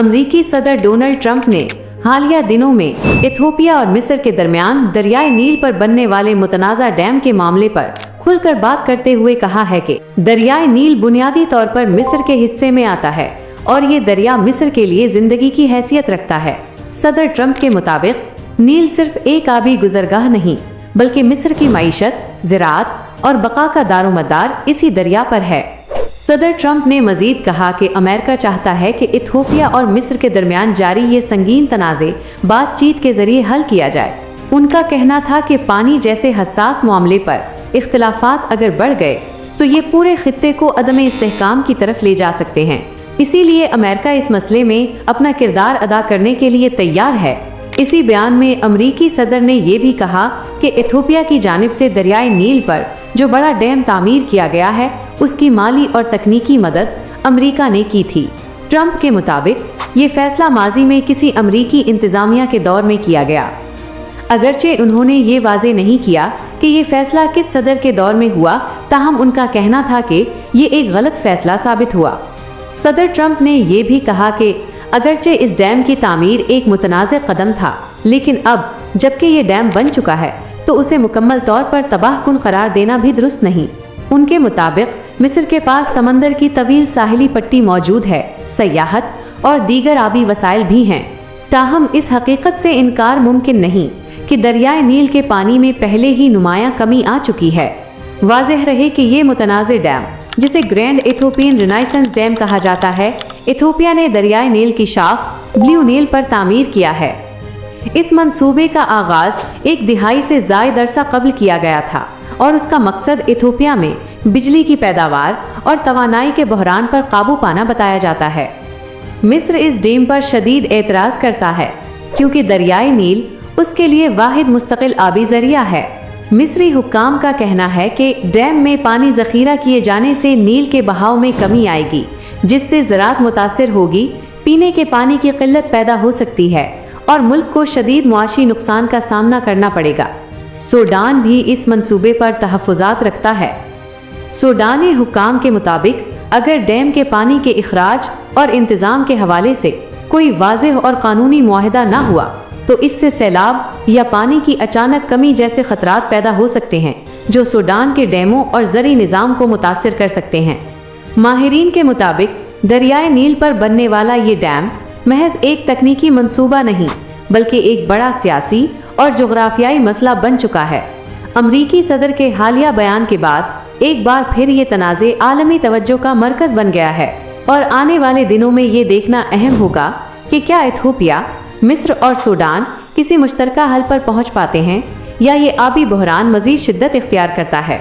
अमरीकी सदर Donald Trump ने हालिया दिनों में इथियोपिया और मिस्र के दरमियान दरियाई नील पर बनने वाले मुतनाज़ा डैम के मामले पर खुलकर बात करते हुए कहा है कि दरियाई नील बुनियादी तौर पर मिस्र के हिस्से में आता है और ये दरिया मिस्र के लिए जिंदगी की हैसियत रखता है। सदर ट्रंप के मुताबिक नील सिर्फ एक आबी गुजरगाह नहीं बल्कि मिस्र की मईशत, ज़राअत और बका का दारोमदार इसी दरिया पर है। सदर ट्रंप ने मजीद कहा कि अमेरिका चाहता है कि इथियोपिया और मिस्र के दरमियान जारी ये संगीन तनाज़े बातचीत के जरिए हल किया जाए। उनका कहना था कि पानी जैसे हसास मामले पर इख्तिलाफात अगर बढ़ गए तो ये पूरे खित्ते को अदम इस्तेहकाम की तरफ ले जा सकते हैं। इसीलिए अमेरिका इस मसले में अपना किरदार अदा करने के लिए तैयार है। इसी बयान में अमरीकी सदर ने ये भी कहा कि इथियोपिया की जानिब से दरियाई नील पर जो बड़ा डैम तामीर किया गया है उसकी माली और तकनीकी मदद अमरीका ने की थी। ट्रंप के मुताबिक ये फैसला माजी में किसी अमरीकी इंतजामिया के दौर में किया गया, अगरचे उन्होंने ये वाजे नहीं किया कि ये फैसला किस सदर के दौर में हुआ, ताहम उनका कहना था कि ये एक गलत फैसला साबित हुआ। सदर ट्रंप ने ये भी कहा कि अगरचे इस डैम की तामीर एक मुतनाज़ कदम था, लेकिन अब जबकि ये डैम बन चुका है तो उसे मुकम्मल तौर पर तबाहकुन करार देना भी दुरुस्त नहीं। उनके मुताबिक मिस्र के पास समंदर की तवील साहिली पट्टी मौजूद है, सयाहत और दीगर आबी वसाइल भी हैं। ताहम इस हकीकत से इनकार मुमकिन नहीं कि दरियाए नील के पानी में पहले ही नुमायां कमी आ चुकी है। वाज़ेह रहे कि ये मुतनाज़े डैम, जिसे ग्रैंड इथियोपियन रिनाइसेंस डैम कहा जाता है, इथियोपिया ने दरियाए नील की शाख ब्लू नील पर तामीर किया है। इस मंसूबे का आगाज एक दिहाई से ज़ायद अरसा कबल किया गया था और उसका मकसद इथियोपिया में बिजली की पैदावार और तवानाई के बहरान पर काबू पाना बताया जाता है। मिस्र इस डैम पर शदीद एतराज़ करता है क्योंकि दरियाई नील उसके लिए वाहिद मुस्तकिल आबी जरिया है। मिस्री हुक्काम का कहना है कि डैम में पानी ज़ख़ीरा किए जाने से नील के बहाव में कमी आएगी, जिससे ज़राअत मुतासिर होगी, पीने के पानी की किल्लत पैदा हो सकती है और मुल्क को शदीद मुआशी नुकसान का सामना करना पड़ेगा। सूडान भी इस मंसूबे पर तहफ़्फ़ुज़ात रखता है। सूडानी हुक्काम के मुताबिक अगर डैम के पानी के इखराज और इंतज़ाम के हवाले से कोई वाज़ेह और कानूनी मुआहदा ना हुआ तो इससे सैलाब या पानी की अचानक कमी जैसे खतरात पैदा हो सकते हैं, जो सूडान के डैमों और ज़री निज़ाम को मुतासिर कर सकते हैं। माहिरीन के मुताबिक दरियाए नील पर बनने वाला ये डैम महज एक तकनीकी मंसूबा नहीं बल्कि एक बड़ा सियासी और जोग्राफियाई मसला बन चुका है। अमरीकी सदर के हालिया बयान के बाद एक बार फिर ये तनाज़े आलमी तवज्जो का मरकज़ बन गया है और आने वाले दिनों में ये देखना अहम होगा कि क्या इथियोपिया, मिस्र और सूडान किसी मुश्तरका हल पर पहुंच पाते हैं या ये आबी बहरान मज़ीद शिद्दत इख्तियार करता है।